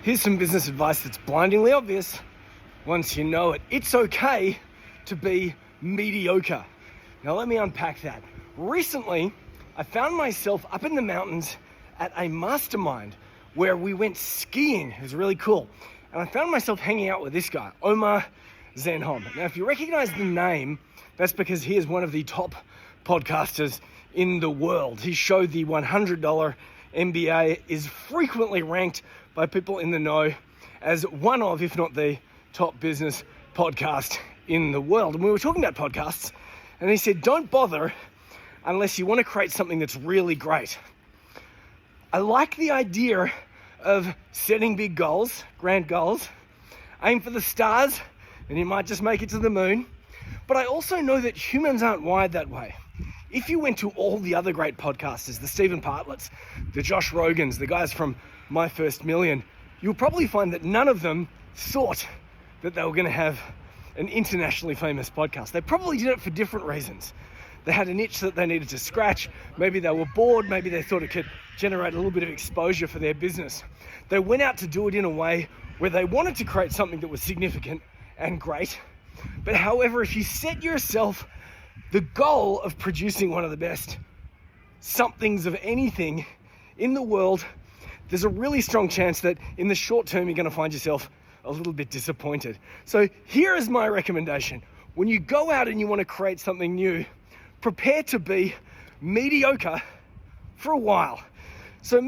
Here's some business advice that's blindingly obvious once you know it. It's okay to be mediocre. Now let me unpack that. Recently, I found myself up in the mountains at a mastermind where we went skiing. It was really cool. And I found myself hanging out with this guy, Omar Zenhom. Now, if you recognize the name, that's because he is one of the top podcasters in the world. His show, The $100 MBA, is frequently ranked by people in the know as one of, if not the top business podcast in the world. And we were talking about podcasts, and he said, don't bother unless you want to create something that's really great. I like the idea of setting big goals, grand goals, aim for the stars, and you might just make it to the moon. But I also know that humans aren't wired that way. If you went to all the other great podcasters, the Stephen Bartletts, the Josh Rogans, the guys from My First Million, you'll probably find that none of them thought that they were going to have an internationally famous podcast. They probably did it for different reasons. They had a niche that they needed to scratch. Maybe they were bored. Maybe they thought it could generate a little bit of exposure for their business. They went out to do it in a way where they wanted to create something that was significant and great. But however, if you set yourself the goal of producing one of the best somethings of anything in the world, there's a really strong chance that in the short term, you're going to find yourself a little bit disappointed. So here is my recommendation. When you go out and you want to create something new, prepare to be mediocre for a while. So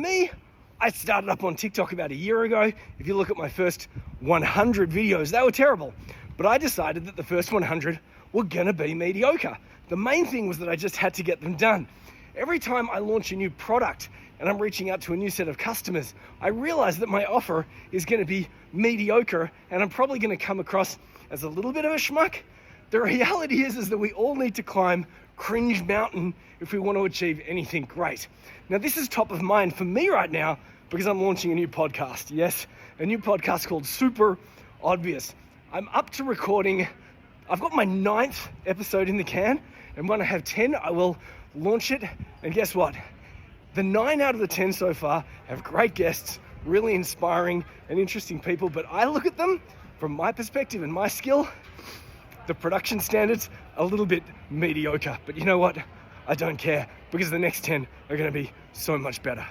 I started up on TikTok about a year ago. If you look at my first 100 videos, they were terrible. But I decided that the first 100 were gonna be mediocre. The main thing was that I just had to get them done. Every time I launch a new product and I'm reaching out to a new set of customers, I realize that my offer is gonna be mediocre and I'm probably gonna come across as a little bit of a schmuck. The reality is that we all need to climb cringe mountain if we want to achieve anything great. Now, this is top of mind for me right now because I'm launching a new podcast. Yes, a new podcast called Super Obvious. I'm up to recording. I've got my 9th episode in the can, and when I have 10, I will launch it. And guess what? The 9 out of the 10 so far have great guests, really inspiring and interesting people, but I look at them from my perspective and my skill, the production standards, a little bit mediocre. But you know what? I don't care, because the next 10 are going to be so much better.